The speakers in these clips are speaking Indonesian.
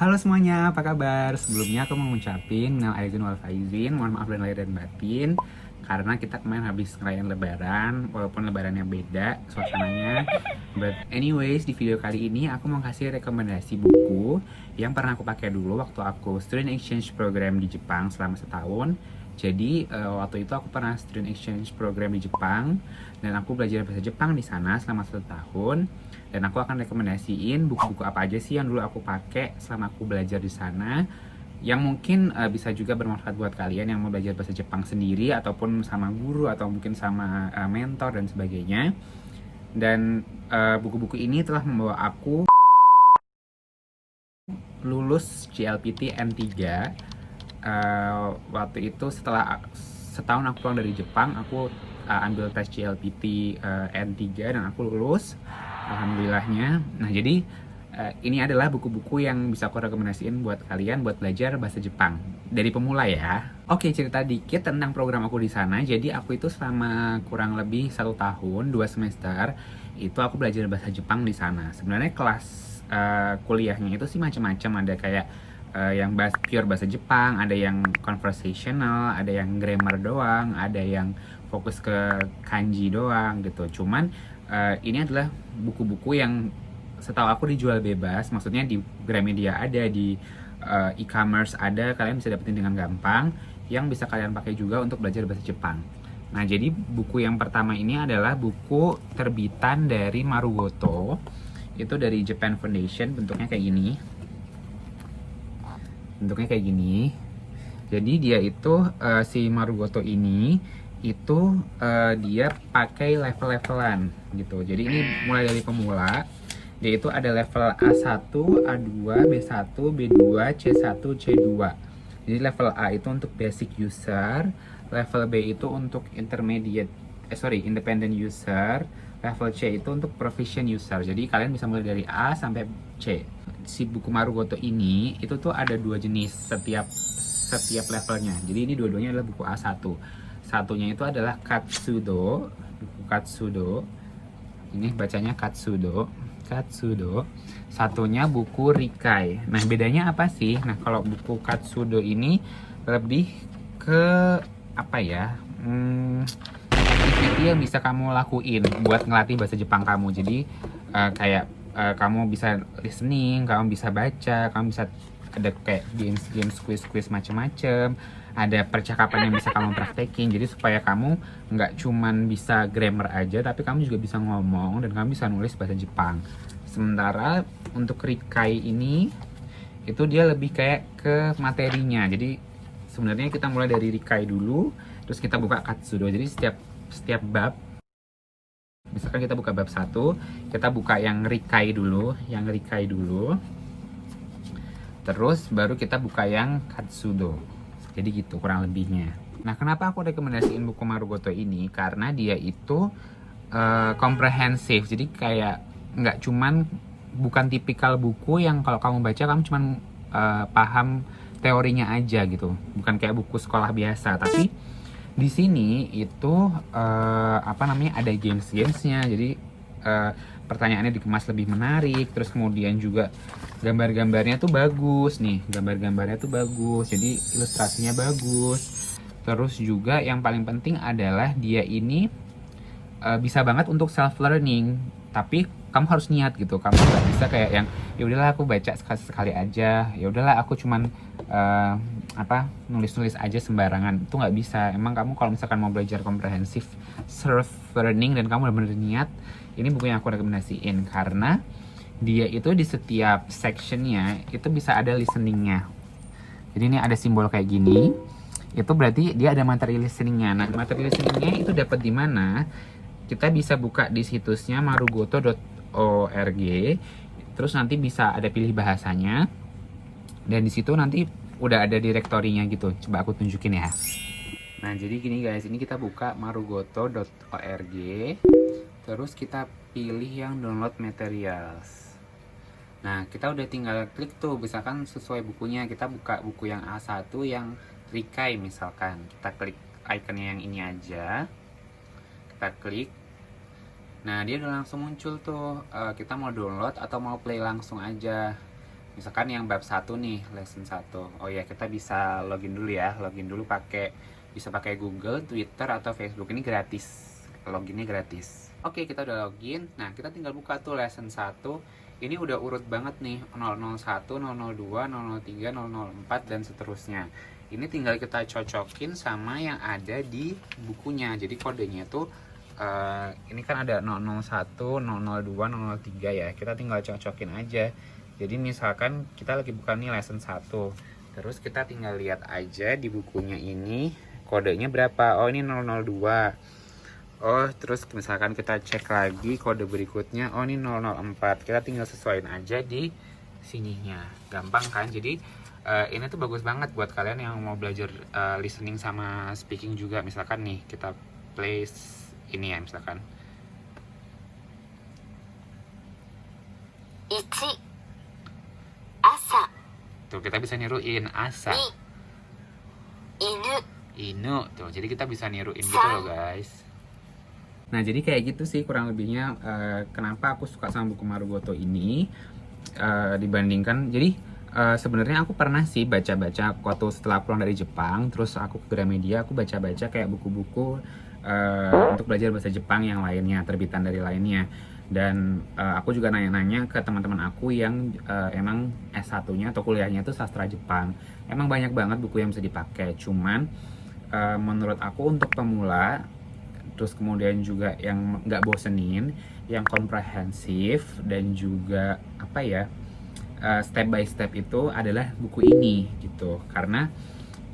Halo semuanya, apa kabar? Sebelumnya aku mau ngucapin minal aidin wal faizin, mohon maaf dan lahir dan batin karena kita kemarin habis ngerayain lebaran, walaupun lebarannya beda suasananya. But anyways, di video kali ini aku mau kasih rekomendasi buku yang pernah aku pakai dulu waktu aku student exchange program di Jepang selama setahun. Jadi waktu itu aku pernah student exchange program di Jepang dan aku belajar bahasa Jepang di sana selama 1 tahun. Dan aku akan rekomendasiin buku-buku apa aja sih yang dulu aku pakai selama aku belajar di sana, yang mungkin bisa juga bermanfaat buat kalian yang mau belajar bahasa Jepang sendiri ataupun sama guru atau mungkin sama mentor dan sebagainya. Dan buku-buku ini telah membawa aku lulus JLPT N3. Waktu itu setelah setahun aku pulang dari Jepang, aku ambil tes JLPT N3 dan aku lulus, alhamdulillahnya. Nah, jadi ini adalah buku-buku yang bisa aku rekomendasiin buat kalian buat belajar bahasa Jepang dari pemula ya. Oke, cerita dikit tentang program aku di sana. Jadi aku itu selama kurang lebih 1 tahun 2 semester itu aku belajar bahasa Jepang di sana. Sebenarnya kelas kuliahnya itu sih macam-macam, ada kayak yang pure bahasa Jepang, ada yang conversational, ada yang grammar doang, ada yang fokus ke kanji doang gitu. Cuman ini adalah buku-buku yang setahu aku dijual bebas, maksudnya di Gramedia ada, di e-commerce ada, kalian bisa dapetin dengan gampang, yang bisa kalian pakai juga untuk belajar bahasa Jepang. Nah, jadi buku yang pertama ini adalah buku terbitan dari Marugoto. Itu dari Japan Foundation, bentuknya kayak gini. Jadi dia itu si Marugoto ini itu dia pakai level-levelan gitu. Jadi ini mulai dari pemula. Dia itu ada level A1, A2, B1, B2, C1, C2. Jadi level A itu untuk basic user, level B itu untuk independent user, level C itu untuk proficient user. Jadi kalian bisa mulai dari A sampai C. Si buku Marugoto ini itu tuh ada 2 jenis setiap setiap levelnya. Jadi ini dua-duanya adalah buku A1. Satunya itu adalah Katsudo, buku Katsudo. Ini bacanya Katsudo. Katsudo. Satunya buku Rikai. Nah, bedanya apa sih? Nah, kalau buku Katsudo ini lebih ke apa ya? Activity yang bisa kamu lakuin buat ngelatih bahasa Jepang kamu. Jadi kayak kamu bisa listening, kamu bisa baca, kamu bisa ada kayak games quiz macem-macem, ada percakapan yang bisa kamu praktekin. Jadi supaya kamu nggak cuman bisa grammar aja, tapi kamu juga bisa ngomong dan kamu bisa nulis bahasa Jepang. Sementara untuk Rikai ini itu dia lebih kayak ke materinya. Jadi sebenarnya kita mulai dari Rikai dulu, terus kita buka Katsudo. Jadi setiap setiap bab, misalkan kita buka bab 1, kita buka yang Rikai dulu, terus baru kita buka yang Katsudo. Jadi gitu kurang lebihnya. Nah, kenapa aku rekomendasiin buku Marugoto ini? Karena dia itu komprehensif. Jadi kayak nggak cuman, bukan tipikal buku yang kalau kamu baca kamu cuman paham teorinya aja gitu. Bukan kayak buku sekolah biasa, tapi di sini itu ada games-gamesnya. Jadi pertanyaannya dikemas lebih menarik, terus kemudian juga gambar-gambarnya tuh bagus nih, jadi ilustrasinya bagus. Terus juga yang paling penting adalah dia ini bisa banget untuk self learning, tapi kamu harus niat gitu. Kamu nggak bisa kayak yang ya udahlah aku baca sekali aja, ya udahlah aku cuman nulis-nulis aja sembarangan. Itu nggak bisa. Emang kamu kalau misalkan mau belajar komprehensif self learning dan kamu benar-benar niat, ini buku yang aku rekomendasiin karena dia itu di setiap sectionnya itu bisa ada listeningnya. Jadi ini ada simbol kayak gini, itu berarti dia ada materi listeningnya. Nah, materi listeningnya itu dapat di mana? Kita bisa buka di situsnya marugoto.org, terus nanti bisa ada pilih bahasanya, dan di situ nanti udah ada direktorinya gitu. Coba aku tunjukin ya. Nah, jadi gini guys, ini kita buka marugoto.org, terus kita pilih yang download materials. Nah, kita udah tinggal klik tuh, misalkan sesuai bukunya. Kita buka buku yang A1 yang Rikai misalkan. Kita klik ikonnya yang ini aja. Kita klik. Nah, dia udah langsung muncul tuh. Kita mau download atau mau play langsung aja. Misalkan yang bab 1 nih, lesson 1. Oh ya, kita bisa login dulu ya. Login dulu bisa pakai Google, Twitter atau Facebook. Ini gratis. Loginnya gratis. Oke, kita udah login. Nah, kita tinggal buka tuh lesson 1. Ini udah urut banget nih, 001, 002, 003, 004 dan seterusnya. Ini tinggal kita cocokin sama yang ada di bukunya. Jadi kodenya tuh ini kan ada 001, 002, 003 ya. Kita tinggal cocokin aja. Jadi misalkan kita lagi buka nih lesson 1. Terus kita tinggal lihat aja di bukunya ini kodenya berapa. Oh, ini 002. Oh, terus misalkan kita cek lagi kode berikutnya. Oh, ini 004. Kita tinggal sesuaiin aja di sininya. Gampang kan? Jadi ini tuh bagus banget buat kalian yang mau belajar listening sama speaking juga. Misalkan nih kita play ini ya, misalkan 1朝 tuh kita bisa niruin asa, 2犬 inu tuh. Jadi kita bisa niruin gitu loh guys. Nah, jadi kayak gitu sih kurang lebihnya kenapa aku suka sama buku Marugoto ini dibandingkan. Jadi sebenarnya aku pernah sih baca-baca waktu setelah pulang dari Jepang, terus aku ke Gramedia, aku baca-baca kayak buku-buku untuk belajar bahasa Jepang yang lainnya, terbitan dari lainnya. Dan aku juga nanya-nanya ke teman-teman aku yang emang S1-nya atau kuliahnya itu sastra Jepang. Emang banyak banget buku yang bisa dipakai, cuman menurut aku untuk pemula, terus kemudian juga yang nggak bosenin, yang komprehensif, dan juga apa ya, step by step itu adalah buku ini gitu. Karena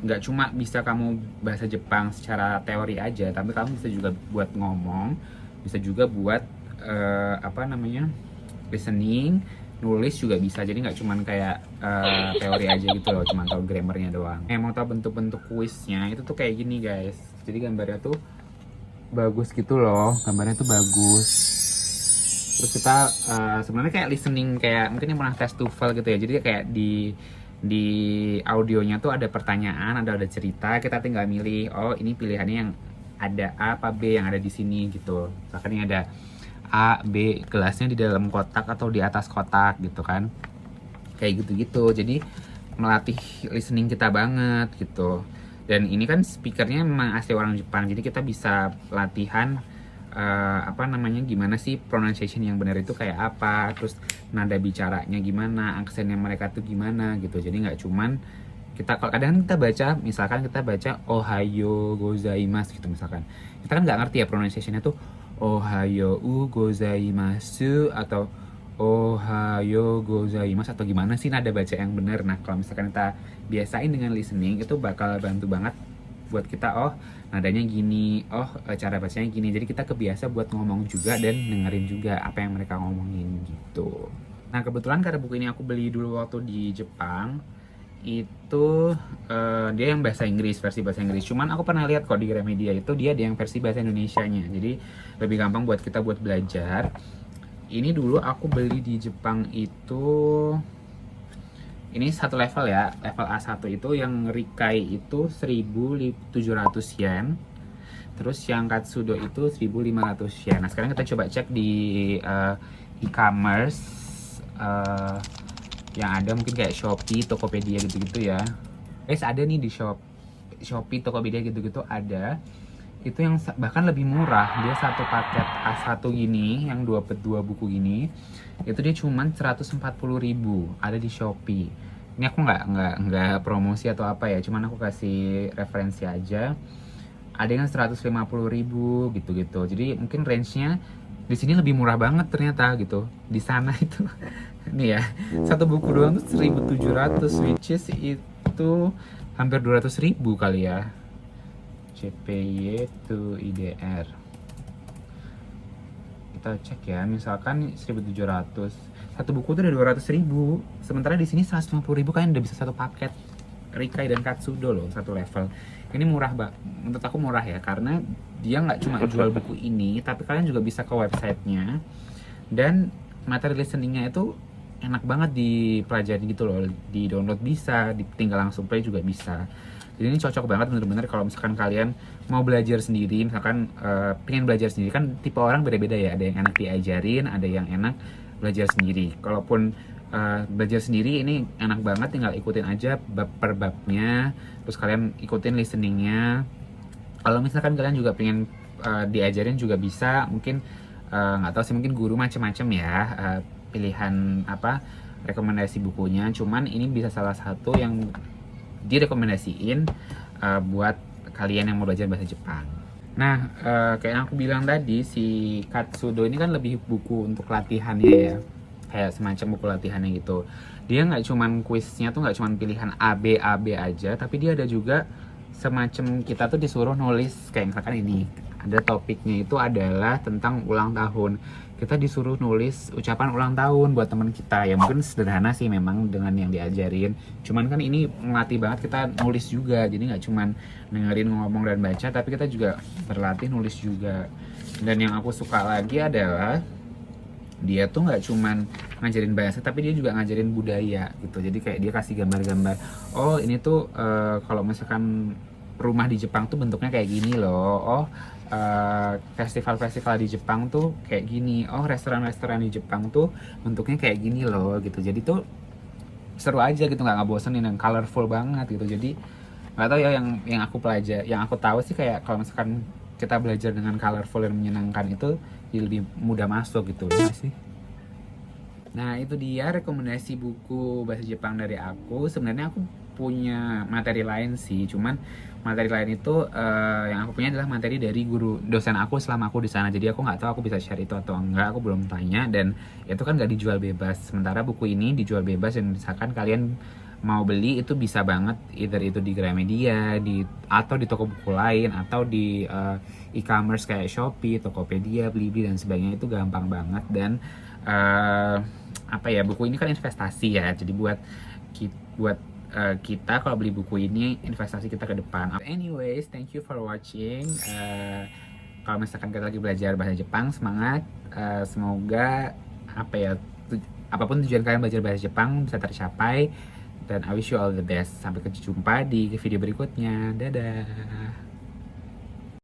nggak cuma bisa kamu bahasa Jepang secara teori aja, tapi kamu bisa juga buat ngomong, bisa juga buat apa namanya, listening, nulis juga bisa. Jadi nggak cuma kayak teori aja gitu loh, cuma tahu grammarnya doang. Mau tahu bentuk-bentuk kuisnya itu tuh kayak gini guys. Jadi gambarnya tuh bagus gitu loh, gambarnya tuh bagus. Terus kita sebenarnya kayak listening, kayak mungkin yang pernah tes TOEFL gitu ya. Jadi kayak di audionya tuh ada pertanyaan, ada cerita, kita tinggal milih, oh ini pilihannya yang ada A apa B yang ada di sini gitu. Misalkan ini ada A, B, gelasnya di dalam kotak atau di atas kotak gitu kan. Kayak gitu-gitu. Jadi melatih listening kita banget gitu. Dan ini kan speakernya memang asli orang Jepang. Jadi kita bisa latihan apa namanya, gimana sih pronunciation yang benar itu kayak apa, terus nada bicaranya gimana, aksennya mereka tuh gimana gitu. Jadi nggak cuman kita, kalau kadang kita baca, misalkan kita baca ohayo gozaimasu gitu misalkan, kita kan nggak ngerti ya pronunciationnya tuh ohayo gozaimasu atau ohayo gozaimasu atau gimana sih nada baca yang benar. Nah, kalau misalkan kita biasain dengan listening, itu bakal bantu banget buat kita, oh nadanya gini, oh cara bacanya gini. Jadi kita kebiasa buat ngomong juga dan dengerin juga apa yang mereka ngomongin gitu. Nah, kebetulan karena buku ini aku beli dulu waktu di Jepang, itu dia yang bahasa Inggris, versi bahasa Inggris. Cuman aku pernah lihat kok di Gramedia itu dia ada yang versi bahasa Indonesianya. Jadi lebih gampang buat kita buat belajar. Ini dulu aku beli di Jepang itu, ini satu level ya, level A1 itu yang Rikai itu 1.700 yen. Terus yang Katsudo itu 1.500 yen. Nah, sekarang kita coba cek di e-commerce yang ada, mungkin kayak Shopee, Tokopedia gitu-gitu ya. Guys, ada nih di Shopee, Tokopedia gitu-gitu ada. Itu yang bahkan lebih murah. Dia satu paket A1 gini, yang 2 buku gini, itu dia cuman 140.000. Ada di Shopee. Ini aku nggak promosi atau apa ya, cuman aku kasih referensi aja. Ada yang 150.000 gitu-gitu. Jadi mungkin range-nya di sini lebih murah banget ternyata gitu. Di sana itu nih ya, satu buku doang tuh 1.700, which is itu hampir 200.000 kali ya. CPY to IDR. Kita cek ya, misalkan 1.700. Satu buku itu udah 200.000. Sementara di sini 150.000 kan udah bisa satu paket Rikai dan Katsudo loh, satu level. Ini murah, Mbak. Menurut aku murah ya, karena dia nggak cuma jual buku ini, tapi kalian juga bisa ke websitenya. Dan materi listeningnya itu enak banget dipelajari gitu loh. Di download bisa, tinggal langsung play juga bisa. Jadi ini cocok banget bener-bener kalau misalkan kalian mau belajar sendiri, misalkan pengen belajar sendiri. Kan tipe orang beda-beda ya, ada yang enak diajarin, ada yang enak belajar sendiri. Kalaupun belajar sendiri ini enak banget, tinggal ikutin aja bab per babnya, terus kalian ikutin listeningnya. Kalau misalkan kalian juga pengen diajarin juga bisa, mungkin nggak tahu sih, mungkin guru macam-macam ya pilihan apa rekomendasi bukunya. Cuman ini bisa salah satu yang direkomendasiin buat kalian yang mau belajar bahasa Jepang. Nah, kayak yang aku bilang tadi, si Katsudo ini kan lebih buku untuk latihannya ya, kayak semacam buku latihannya gitu. Dia nggak cuman kuisnya tuh nggak cuman pilihan A B aja, tapi dia ada juga semacam kita tuh disuruh nulis, kayak misalkan ini ada topiknya itu adalah tentang ulang tahun. Kita disuruh nulis ucapan ulang tahun buat teman kita, ya mungkin sederhana sih memang dengan yang diajarin, cuman kan ini melatih banget kita nulis juga, jadi nggak cuman dengerin ngomong dan baca, tapi kita juga berlatih nulis juga. Dan yang aku suka lagi adalah dia tuh nggak cuman ngajarin bahasa, tapi dia juga ngajarin budaya gitu. Jadi kayak dia kasih gambar-gambar, oh ini tuh kalau misalkan rumah di Jepang tuh bentuknya kayak gini loh, oh festival-festival di Jepang tuh kayak gini, oh restoran-restoran di Jepang tuh bentuknya kayak gini loh gitu. Jadi tuh seru aja gitu, nggak ngebosenin, dan colorful banget gitu. Jadi nggak tahu ya, yang aku pelajari, yang aku tahu sih kayak kalau misalkan kita belajar dengan colorful dan menyenangkan itu jadi lebih mudah masuk gitu ya sih. Nah, itu dia rekomendasi buku bahasa Jepang dari aku. Sebenarnya aku punya materi lain sih, cuman materi lain itu yang aku punya adalah materi dari guru dosen aku selama aku di sana. Jadi aku nggak tahu aku bisa share itu atau enggak, aku belum tanya, dan itu kan nggak dijual bebas. Sementara buku ini dijual bebas, dan misalkan kalian mau beli itu bisa banget, either itu di Gramedia, atau di toko buku lain, atau di e-commerce kayak Shopee, Tokopedia, Blibli dan sebagainya, itu gampang banget. Dan apa ya, buku ini kan investasi ya, jadi buat kita kalau beli buku ini, investasi kita ke depan. Anyways, thank you for watching. Kalau misalkan kita lagi belajar bahasa Jepang, semangat. Semoga apa ya, apapun tujuan kalian belajar bahasa Jepang bisa tercapai, dan I wish you all the best. Sampai jumpa di video berikutnya. Dadah.